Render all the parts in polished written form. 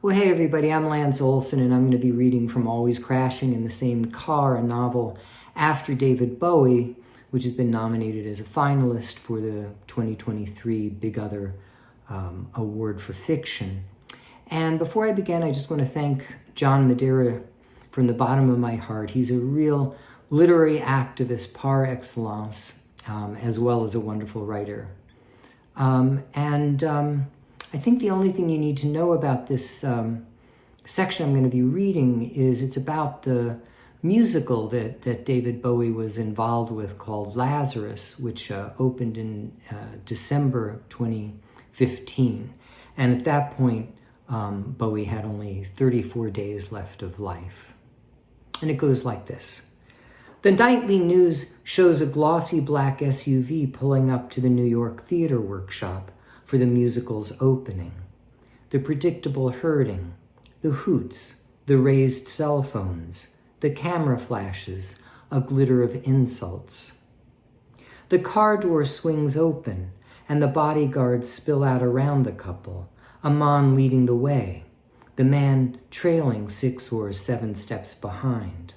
Well, hey everybody, I'm Lance Olsen, and I'm going to be reading from Always Crashing in the Same Car, a novel after David Bowie, which has been nominated as a finalist for the 2023 Big Other Award for Fiction. And before I begin, I just want to thank John Madeira from the bottom of my heart. He's a real literary activist par excellence, as well as a wonderful writer. I think the only thing you need to know about this section I'm going to be reading is it's about the musical that David Bowie was involved with called Lazarus, which opened in December 2015. And at that point, Bowie had only 34 days left of life. And it goes like this. The nightly news shows a glossy black SUV pulling up to the New York Theater Workshop for the musical's opening. The predictable herding, the hoots, the raised cell phones, the camera flashes, a glitter of insults. The car door swings open, and the bodyguards spill out around the couple, a man leading the way, the man trailing 6 or 7 steps behind.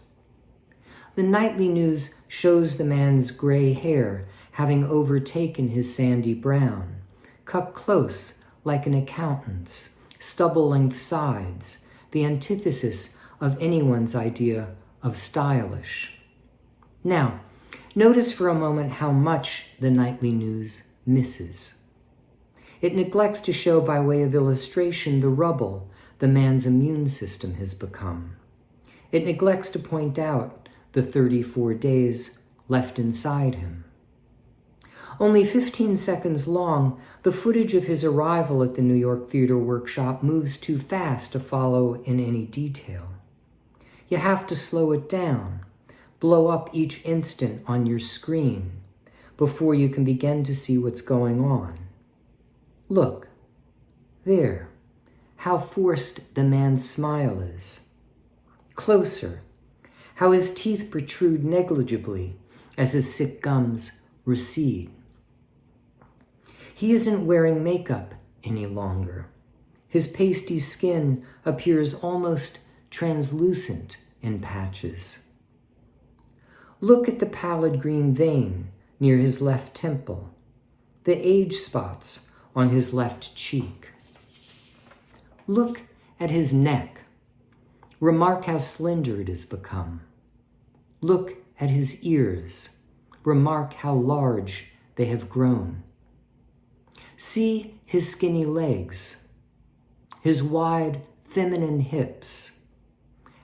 The nightly news shows the man's gray hair having overtaken his sandy brown, cut close like an accountant's, stubble-length sides, the antithesis of anyone's idea of stylish. Now, notice for a moment how much the nightly news misses. It neglects to show by way of illustration the rubble the man's immune system has become. It neglects to point out the 34 days left inside him. Only 15 seconds long, the footage of his arrival at the New York Theater Workshop moves too fast to follow in any detail. You have to slow it down, blow up each instant on your screen before you can begin to see what's going on. Look, there, how forced the man's smile is. Closer, how his teeth protrude negligibly as his sick gums recede. He isn't wearing makeup any longer. His pasty skin appears almost translucent in patches. Look at the pallid green vein near his left temple, the age spots on his left cheek. Look at his neck. Remark how slender it has become. Look at his ears. Remark how large they have grown. See his skinny legs, his wide, feminine hips,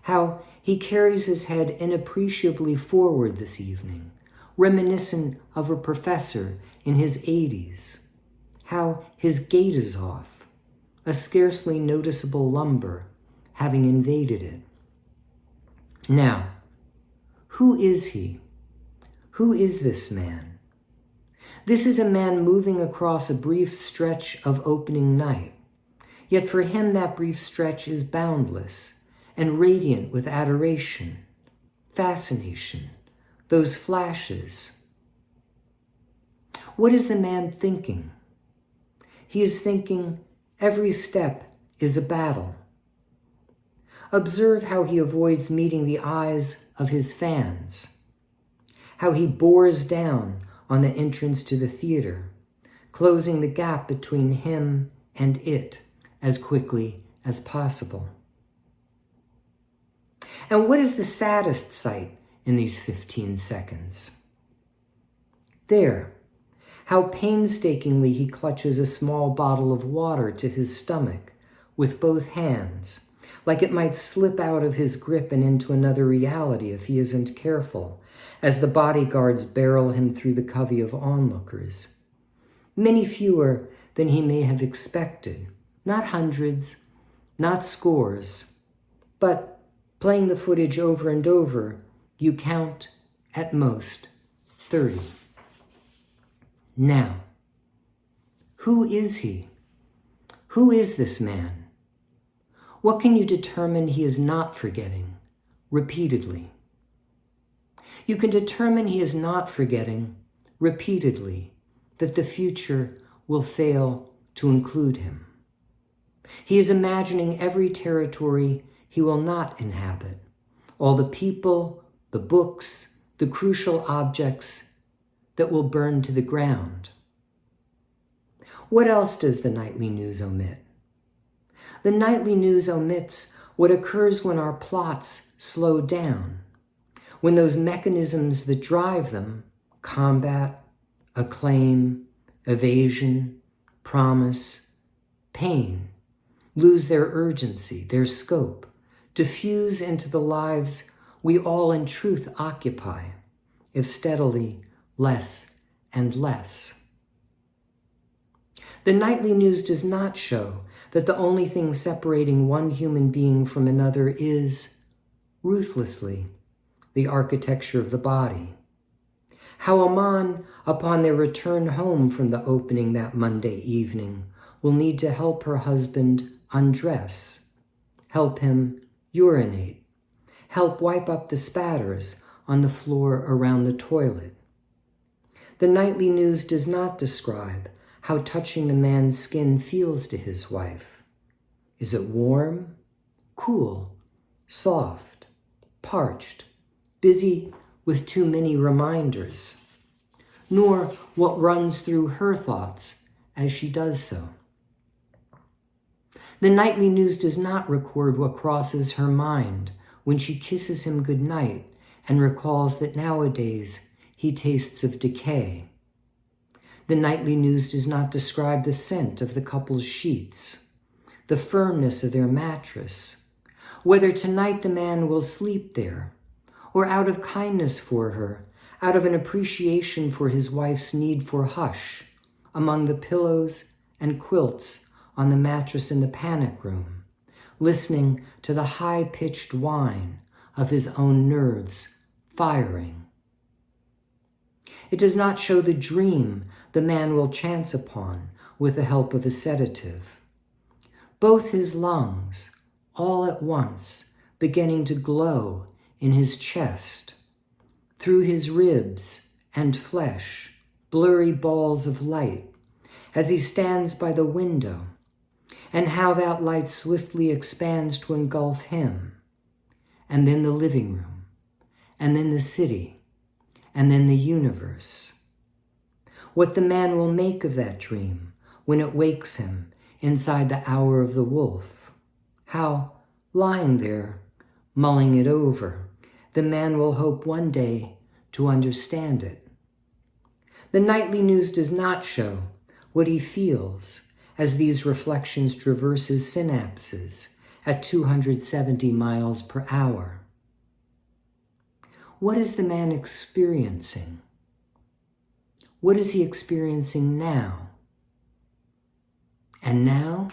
how he carries his head inappreciably forward this evening, reminiscent of a professor in his 80s, how his gait is off, a scarcely noticeable lumber having invaded it. Now, who is he? Who is this man? This is a man moving across a brief stretch of opening night. Yet for him that brief stretch is boundless and radiant with adoration, fascination, those flashes. What is the man thinking? He is thinking every step is a battle. Observe how he avoids meeting the eyes of his fans, how he bores down on the entrance to the theater, closing the gap between him and it as quickly as possible. And what is the saddest sight in these 15 seconds? There, how painstakingly he clutches a small bottle of water to his stomach with both hands, like it might slip out of his grip and into another reality if he isn't careful, as the bodyguards barrel him through the covey of onlookers. Many fewer than he may have expected, not hundreds, not scores, but playing the footage over and over, you count at most 30. Now, who is he? Who is this man? What can you determine he is not forgetting repeatedly? You can determine he is not forgetting repeatedly that the future will fail to include him. He is imagining every territory he will not inhabit, all the people, the books, the crucial objects that will burn to the ground. What else does the nightly news omit? The nightly news omits what occurs when our plots slow down, when those mechanisms that drive them, combat, acclaim, evasion, promise, pain, lose their urgency, their scope, diffuse into the lives we all in truth occupy, if steadily less and less. The nightly news does not show that the only thing separating one human being from another is, ruthlessly, the architecture of the body. How a man, upon their return home from the opening that Monday evening, will need to help her husband undress, help him urinate, help wipe up the spatters on the floor around the toilet. The nightly news does not describe how touching the man's skin feels to his wife. Is it warm, cool, soft, parched, busy with too many reminders? Nor what runs through her thoughts as she does so. The nightly news does not record what crosses her mind when she kisses him goodnight and recalls that nowadays he tastes of decay. The nightly news does not describe the scent of the couple's sheets, the firmness of their mattress, whether tonight the man will sleep there, or out of kindness for her, out of an appreciation for his wife's need for hush, among the pillows and quilts on the mattress in the panic room, listening to the high-pitched whine of his own nerves firing. It does not show the dream the man will chance upon with the help of a sedative. Both his lungs, all at once, beginning to glow in his chest, through his ribs and flesh, blurry balls of light, as he stands by the window, and how that light swiftly expands to engulf him, and then the living room, and then the city, and then the universe. What the man will make of that dream when it wakes him inside the hour of the wolf. How, lying there, mulling it over, the man will hope one day to understand it. The nightly news does not show what he feels as these reflections traverse his synapses at 270 miles per hour. What is the man experiencing? What is he experiencing now? And now,